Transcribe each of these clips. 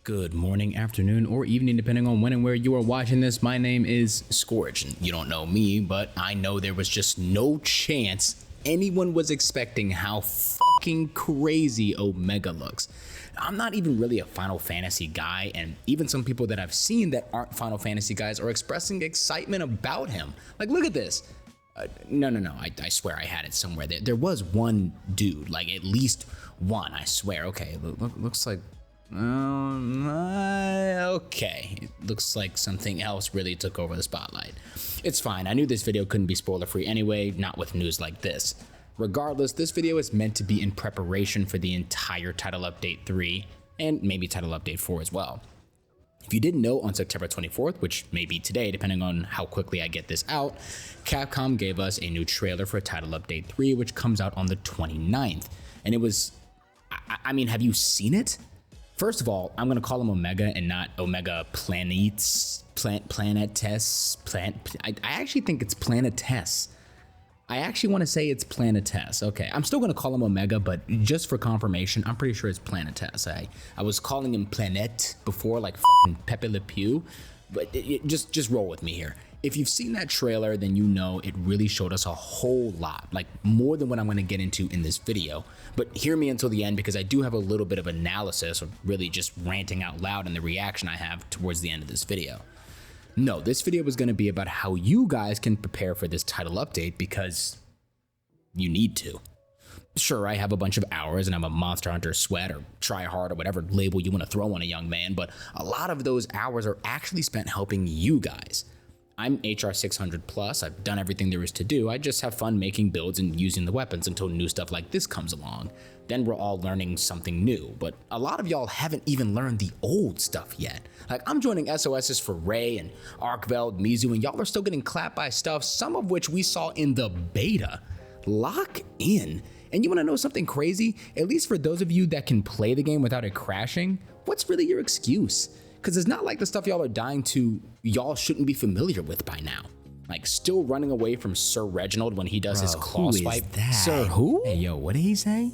Good morning, afternoon, or evening, depending on when and where you are watching this. My name is Scorch, and you don't know me, but I know there was just no chance anyone was expecting how fucking crazy Omega looks. I'm not even really a Final Fantasy guy, and even some people that I've seen that aren't Final Fantasy guys are expressing excitement about him. Like, look at this. No. I swear I had it somewhere. There was one dude, like at least one, I swear. Okay, looks like... okay. It looks like something else really took over the spotlight. It's fine. I knew this video couldn't be spoiler free anyway, not with news like this. Regardless, this video is meant to be in preparation for the entire Title Update 3 and maybe Title Update 4 as well. If you didn't know, on September 24th, which may be today depending on how quickly I get this out, Capcom gave us a new trailer for Title Update 3, which comes out on the 29th. And it was, I mean, have you seen it? First of all, I'm gonna call him Omega and not Omega Planetes. I actually think it's Planetes. I actually want to say it's Planetes. Okay, I'm still gonna call him Omega, but just for confirmation, I'm pretty sure it's Planetes. I was calling him Planet before, like fucking Pepe Le Pew, but just roll with me here. If you've seen that trailer, then you know it really showed us a whole lot, like more than what I'm gonna get into in this video. But hear me until the end because I do have a little bit of analysis, or really just ranting out loud in the reaction I have towards the end of this video. No, this video is gonna be about how you guys can prepare for this title update because you need to. Sure, I have a bunch of hours and I'm a Monster Hunter sweat or try hard or whatever label you wanna throw on a young man, but a lot of those hours are actually spent helping you guys. I'm HR 600 plus, I've done everything there is to do, I just have fun making builds and using the weapons until new stuff like this comes along. Then we're all learning something new, but a lot of y'all haven't even learned the old stuff yet. Like, I'm joining SOSs for Ray and Arkveld, Mizu, and y'all are still getting clapped by stuff, some of which we saw in the beta. Lock in. And you wanna know something crazy? At least for those of you that can play the game without it crashing, what's really your excuse? Because it's not like the stuff y'all are dying to, y'all shouldn't be familiar with by now. Like still running away from Sir Reginald when he does his claw swipe. Sir who? Hey yo, what did he say?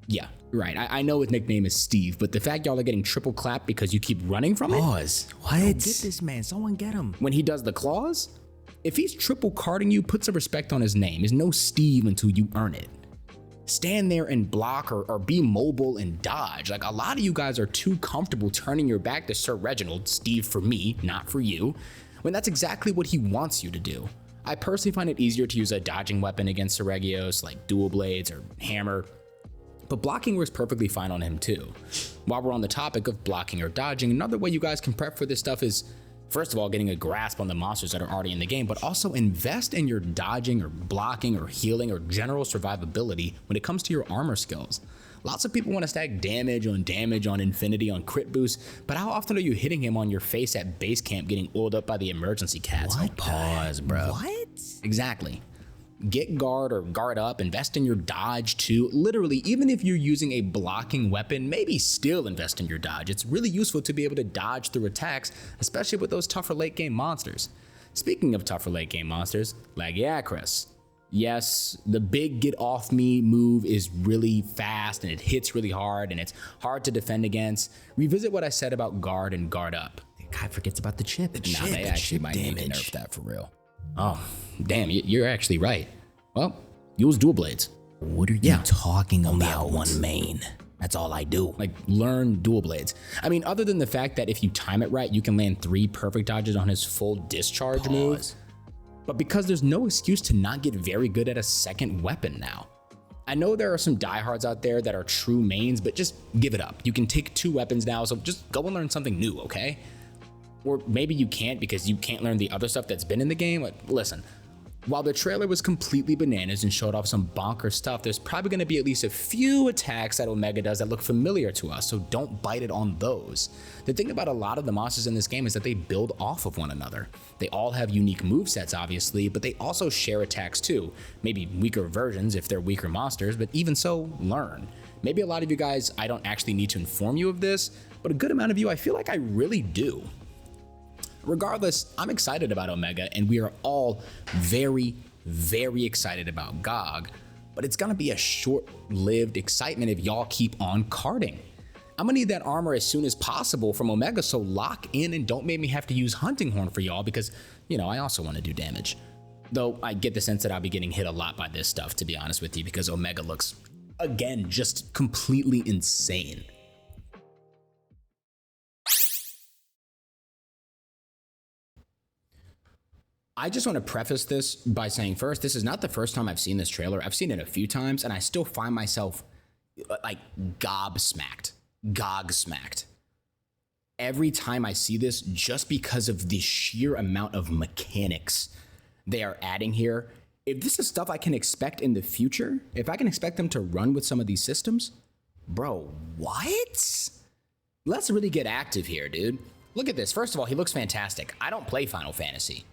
Yeah, right. I know his nickname is Steve, but the fact y'all are getting triple clapped because you keep running from it? Pause. What? Yo, get this man, someone get him. When he does the claws? If he's triple carding you, put some respect on his name. There's no Steve until you earn it. Stand there and block or be mobile and dodge. Like a lot of you guys are too comfortable turning your back to Sir Reginald, Steve for me, not for you, when that's exactly what he wants you to do. I personally find it easier to use a dodging weapon against Sir Regios like dual blades or hammer, but blocking works perfectly fine on him too. While we're on the topic of blocking or dodging, another way you guys can prep for this stuff is first of all, getting a grasp on the monsters that are already in the game, but also invest in your dodging or blocking or healing or general survivability when it comes to your armor skills. Lots of people want to stack damage on infinity on crit boost, but how often are you hitting him on your face at base camp getting oiled up by the emergency cats? What? Pause, bro. What? Exactly. Get guard or guard up, invest in your dodge too. Literally, even if you're using a blocking weapon, maybe still invest in your dodge. It's really useful to be able to dodge through attacks, especially with those tougher late game monsters. Speaking of tougher late game monsters, Lagiacrus. Yes, the big get off me move is really fast and it hits really hard and it's hard to defend against. Revisit what I said about guard and guard up. The guy forgets about the chip. Nah, they actually might need to nerf that for real. Oh, damn, you're actually right. Well, use dual blades. What are you talking about? One main. That's all I do. Like, learn dual blades. I mean, other than the fact that if you time it right, you can land 3 perfect dodges on his full discharge move. But because there's no excuse to not get very good at a second weapon now. I know there are some diehards out there that are true mains, but just give it up. You can take 2 weapons now, so just go and learn something new, okay? Or maybe you can't because you can't learn the other stuff that's been in the game. Like, listen, while the trailer was completely bananas and showed off some bonker stuff, there's probably gonna be at least a few attacks that Omega does that look familiar to us, so don't bite it on those. The thing about a lot of the monsters in this game is that they build off of one another. They all have unique movesets, obviously, but they also share attacks too. Maybe weaker versions if they're weaker monsters, but even so, learn. Maybe a lot of you guys, I don't actually need to inform you of this, but a good amount of you, I feel like I really do. Regardless, I'm excited about Omega, and we are all very, very excited about GOG, but it's gonna be a short-lived excitement if y'all keep on carding. I'm gonna need that armor as soon as possible from Omega, so lock in and don't make me have to use Hunting Horn for y'all because, you know, I also want to do damage. Though I get the sense that I'll be getting hit a lot by this stuff, to be honest with you, because Omega looks, again, just completely insane. I just want to preface this by saying first, this is not the first time I've seen this trailer. I've seen it a few times and I still find myself like gobsmacked. Every time I see this, just because of the sheer amount of mechanics they are adding here. If this is stuff I can expect in the future, if I can expect them to run with some of these systems, bro, what? Let's really get active here, dude. Look at this. First of all, he looks fantastic. I don't play Final Fantasy,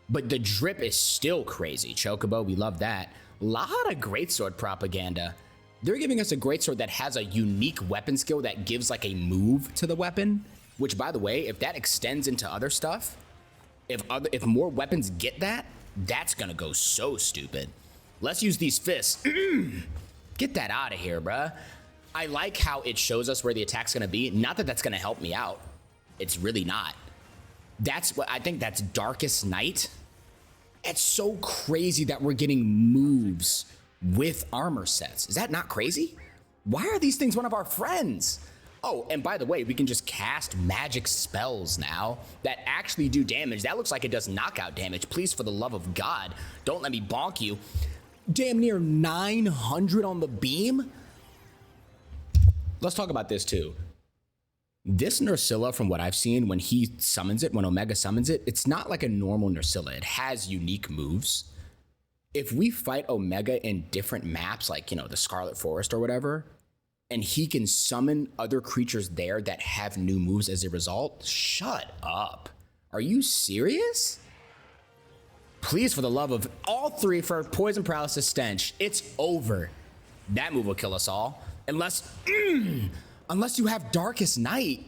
but the drip is still crazy. Chocobo, we love that. A lot of greatsword propaganda. They're giving us a greatsword that has a unique weapon skill that gives like a move to the weapon, which, by the way, if that extends into other stuff, if more weapons get that, that's gonna go so stupid. Let's use these fists. Get that out of here, bruh. I like how it shows us where the attack's gonna be. Not that that's gonna help me out. It's really not. That's what I think. That's Darkest Night. It's so crazy that we're getting moves with armor sets. Is that not crazy? Why are these things one of our friends? Oh, and by the way, we can just cast magic spells now that actually do damage. That looks like it does knockout damage. Please, for the love of God, don't let me bonk you. Damn near 900 on the beam. Let's talk about this too. This Nerscylla, from what I've seen, when he summons it, when Omega summons it, it's not like a normal Nerscylla. It has unique moves. If we fight Omega in different maps, like, you know, the Scarlet Forest or whatever, and he can summon other creatures there that have new moves as a result, shut up. Are you serious? Please, for the love of all three, for Poison Paralysis Stench, it's over. That move will kill us all. Unless you have Darkest Night.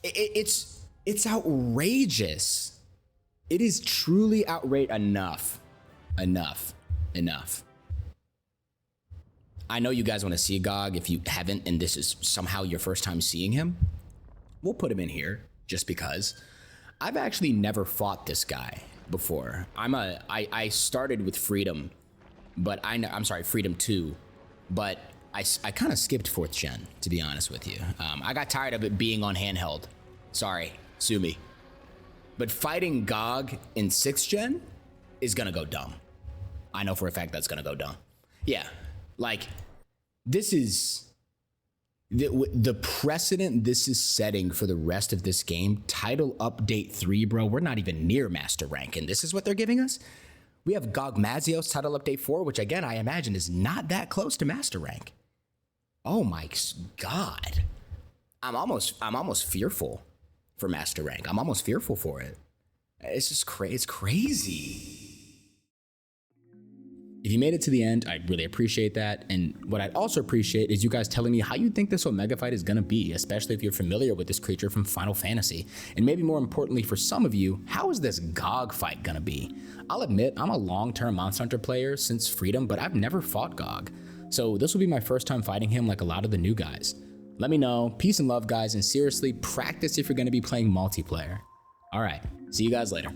It's outrageous. It is truly outrageous. Enough. I know you guys want to see Gog. If you haven't, and this is somehow your first time seeing him, we'll put him in here just because. I've actually never fought this guy before. I started with Freedom, but I'm sorry, Freedom 2, but I kind of skipped 4th gen, to be honest with you. I got tired of it being on handheld. Sorry, sue me. But fighting Gog in 6th gen is gonna go dumb. I know for a fact that's gonna go dumb. Yeah, like, this is the precedent this is setting for the rest of this game. Title Update 3, bro. We're not even near Master Rank, and this is what they're giving us? We have Gog Mazios Title Update 4, which again, I imagine is not that close to Master Rank. Oh my God. I'm almost fearful for Master Rank. I'm almost fearful for it. It's just it's crazy. If you made it to the end, I'd really appreciate that. And what I'd also appreciate is you guys telling me how you think this Omega fight is gonna be, especially if you're familiar with this creature from Final Fantasy. And maybe more importantly for some of you, how is this Gog fight gonna be? I'll admit, I'm a long-term Monster Hunter player since Freedom, but I've never fought Gog. So this will be my first time fighting him like a lot of the new guys. Let me know. Peace and love, guys, and seriously, practice if you're gonna be playing multiplayer. All right, see you guys later.